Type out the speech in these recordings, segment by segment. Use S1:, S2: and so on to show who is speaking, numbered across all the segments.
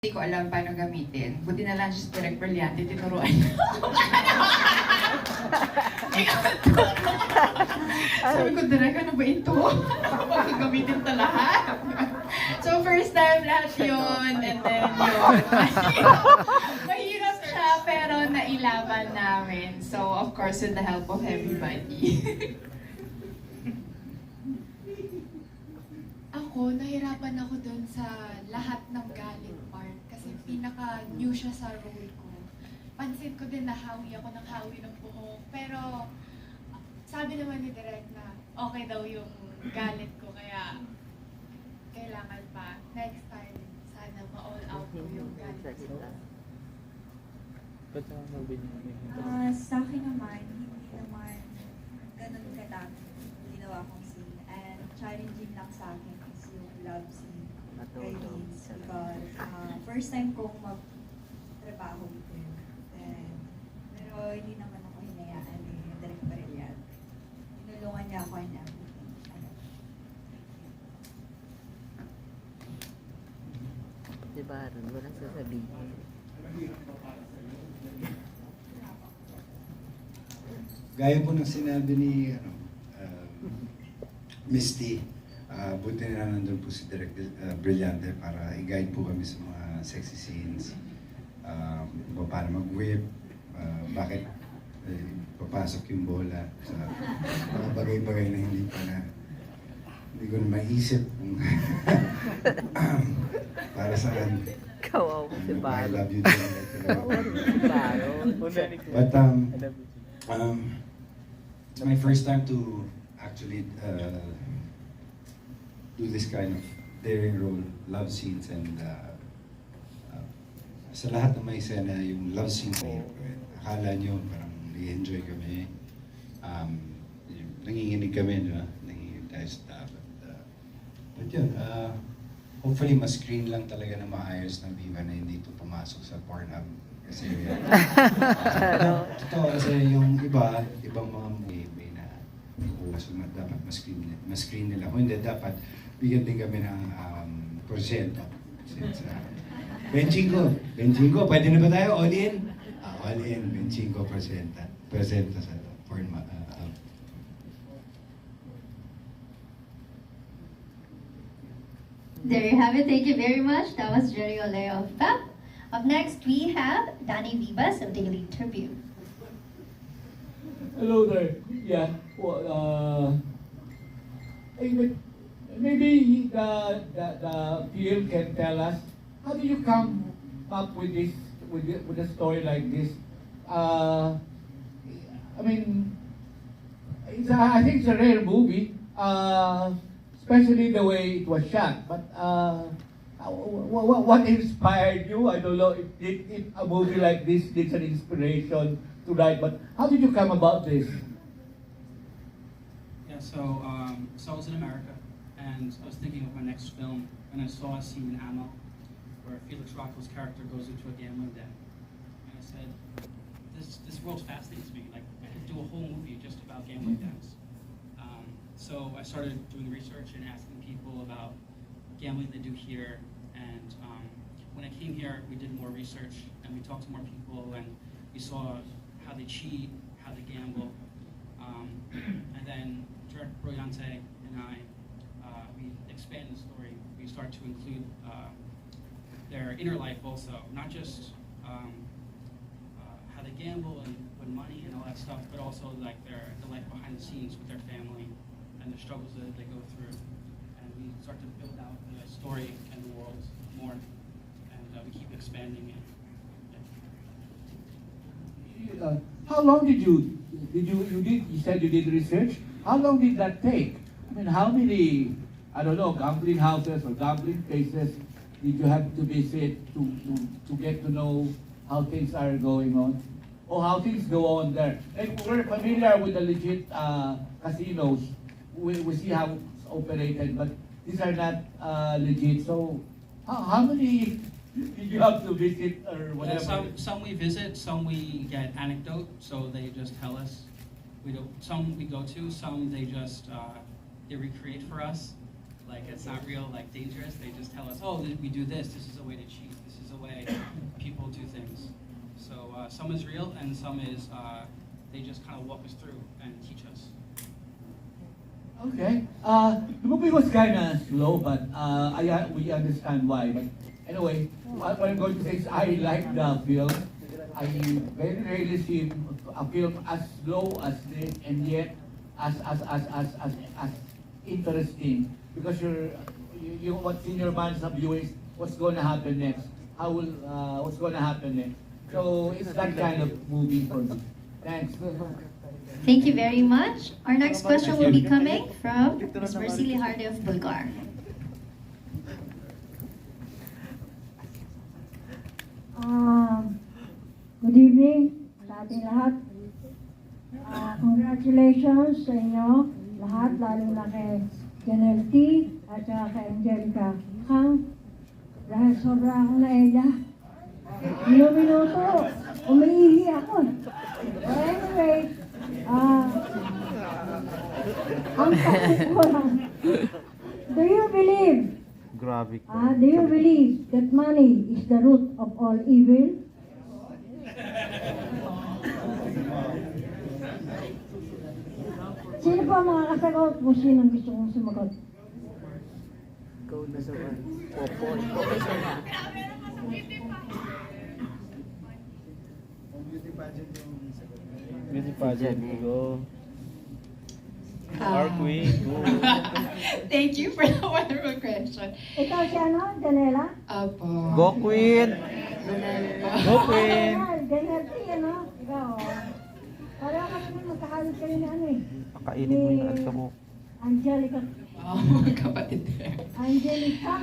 S1: Hindi ko alam paano gamitin. Buti na lang siya si Direk Brillante, tinuruan niya. Sabi ko, Direk, ano ba ito? Bakit gamitin ito lahat? So first time lahat yun, and then yun. Mahirap siya, pero nailaban namin. So of course, with the help of everybody.
S2: Ako, nahirapan ako dun sa lahat ng galit part kasi pinaka-new siya sa role ko. Pansin ko din na hawi ako ng hawi ng buhok. Pero sabi naman ni Direk na okay daw yung galit ko kaya kailangan pa. Next time, sana ma-all out ko yung galit ko.
S3: Sa akin naman, hindi naman ganun kadami ginawa kong scene. And challenging lang sa akin is yung love scene kay Vince because first time kong mag-trabaho with him. Pero hindi naman ako hinayaan ni Direk Brillante. Tinulungan niya ako in everything.
S4: Diba, Aaron? Walang sasabihin.
S5: Gaya po ng sinabi ni Misty, buti na lang nandun po si Direk Brillante para i-guide po kami sa mga sexy scenes. Paano mag-whip, bakit papasok yung bola sa mga bagay-bagay na hindi ko na maisip kung para saan.
S4: Kawaw si
S5: I
S4: Baro.
S5: love you, Direk. But it's my first time to actually do this kind of daring role, love scenes, and sa lahat ng may eksena, yung love scenes na yun, akala nyo parang i-enjoy kami, nanginginig kami, no? Nanginginig tayo sa dapat. But yun, hopefully mas-screen lang talaga na maayos ng Viva na hindi ito pumasok sa Pornhub. Kasi, totoo kasi yung ibang mga may na so dapat mas-screen nila. Kung hindi, dapat bigyan din kami ng porsyento. Benching ko, pwede na ba tayo? All in? All in, benching ko, porsyento sa Pornhub.
S6: There you have it. Thank you very much. That was Jerry Oleo of FAP. Up next, we have Danny Vivas of Daily Tribune.
S7: Hello there. Yeah. Well, maybe the film can tell us how do you come up with this with a story like this? I mean, I think it's a rare movie, especially the way it was shot. But what inspired you? I don't know if a movie like this needs an inspiration to write, but how did you come about this?
S8: Yeah, so I was in America, and I was thinking of my next film, and I saw a scene in Ammo where Felix Rocco's character goes into a gambling den, and I said, this world fascinates me. Like, I could do a whole movie just about gambling dens. So I started doing research and asking people about gambling they do here, and when I came here, we did more research, and we talked to more people, and we saw how they cheat, how they gamble, and then Direk Brillante and I, we expand the story. We start to include their inner life also, not just how they gamble and win money and all that stuff, but also like the life behind the scenes with their family and the struggles that they go through. And we start to build out the story and the world more, and we keep expanding it.
S7: How long did you said you did research? How long did that take? I mean, how many, I don't know, gambling houses or gambling places did you have to visit to get to know how things are going on? Or how things go on there? And we're familiar with the legit casinos. We see how it's operated, but these are not legit. So how many did you have to visit or whatever?
S8: Some we visit, some we get anecdote, so they just tell us. Some we go to, some they just they recreate for us. like it's not real, like dangerous. They just tell us, oh, we do this. This is a way to cheat. This is a way people do things. So some is real, and some is they just kind of walk us through and teach us.
S7: Okay. The movie was kind of slow, but we understand why. But anyway, what I'm going to say is I like the film. I very rarely see a film as slow as this, and yet as interesting, because you what's in your minds of you is what's going to happen next. What's going to happen next. So it's that kind of movie for me. Thanks.
S6: Thank you very much. Our next question will be coming from Ms. Mercy Liharde of Bulgar.
S9: Good evening sa ating lahat. Congratulations sa inyo lahat, lalo na kay Janelle T. at saka kay Angelica Kang. Dahil sobra akong naeya. Minuto, umiihi ako. But anyway, ang tanong ko lang, do you believe that money is the root of all evil? Sino po ang makakasagot kung sino gusto kong sumagot?
S4: Go na sa one. Popoy. Popoy sila.
S10: Beauty pageant, go.
S1: Ah.
S10: Our queen, go.
S1: Thank you for the wonderful question.
S9: Ikaw si ano, Janela?
S1: Apo.
S10: Go queen! Go queen!
S9: Janelle T, ano? Ikaw, pareho ka naman magkakalit ka rin na ano eh.
S10: Pakainin mo yung alta mo.
S9: Angelica.
S1: Oh, kapatid.
S9: Angelica.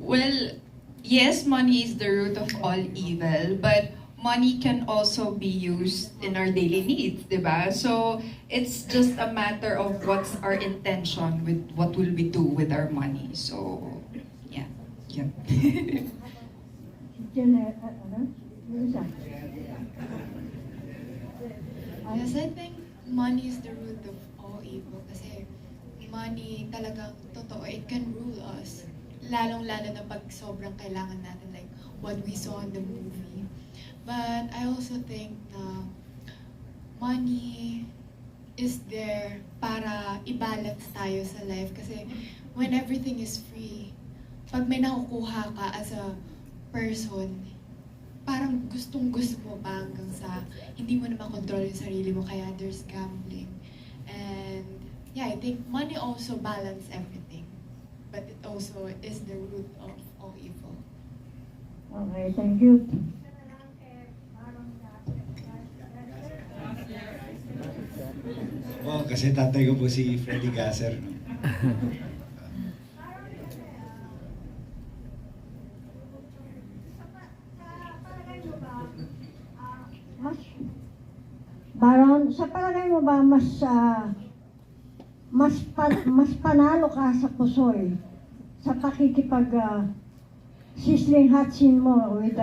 S1: Well, yes, money is the root of all evil, but money can also be used in our daily needs, diba? So, it's just a matter of what's our intention with what will we do with our money. So, yeah. Yeah.
S9: Janelle, ano? Yung isa.
S2: Yes, I think money is the root of all evil kasi money talagang totoo, it can rule us. Lalong-lalo na pag sobrang kailangan natin, like what we saw in the movie. But I also think na money is there para i-balance tayo sa life kasi when everything is free, pag may nakukuha ka as a person, parang gustong-gusto mo pa hanggang sa hindi mo na makontrol yung sarili mo, kaya there's gambling. And yeah, I think money also balance everything, but it also is the root of all evil.
S9: Okay, thank you.
S5: Oh, kasi tatay ko po si Freddy Gasser, no?
S9: Baron, sa palagay mo ba mas panalo ka sa pusoy sa pakikipag sisling hatchin mo with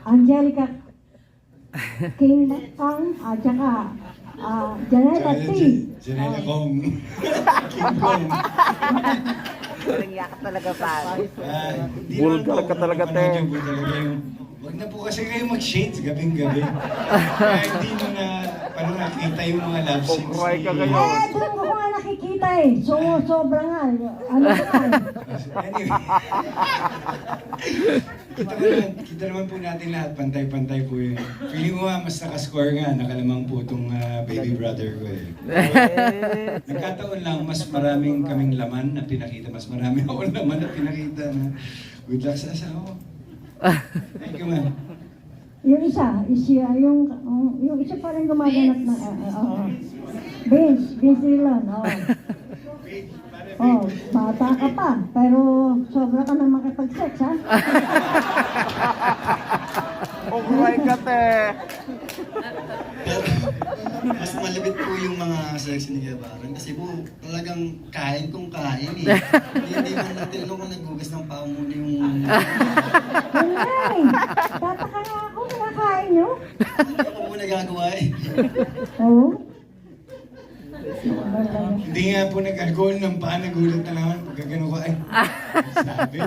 S9: Angelica King Kang at saka Janela T.
S5: Janela Kong. King Kong.
S4: Nangya ka talaga, pare.
S10: Bulgar ka talaga, te.
S5: Wag na po kasi kayo mag-shades gabing-gabi. Kaya hindi mo na parang nakita yung mga love scenes.
S10: Pokray ka kayo.
S9: Doon ko nga nakikita eh. So, sobra nga. Ano ba?
S5: Anyway. Kita naman po natin lahat, pantay-pantay po yun. Feeling mo nga, mas nakascore nga, nakalamang po itong baby brother ko eh. Nagkataon lang, mas maraming kaming laman na pinakita, mas marami akong laman na pinakita na good luck sa asawa. Thank you, ma'am.
S9: Yung isa, yung isa pa rin gumaganap na, Vince Dillon, bata ka pa, pero sobra ka na makipag-sex, ha?
S10: Pokray ka, te.
S11: Mas malibit po yung mga sexy ni Gabaran kasi po talagang kain kong kain eh. Hindi mo natin kung naghugas ng pao muna yung...
S9: Yun nga eh. Tataka nga ako, nakakain nyo.
S11: Hindi ko po nagagawa eh.
S9: Oo.
S5: Hindi nga po nag-alcohol ng paa, nagulat na naman. Pagka gano'n ko, ay, sabi.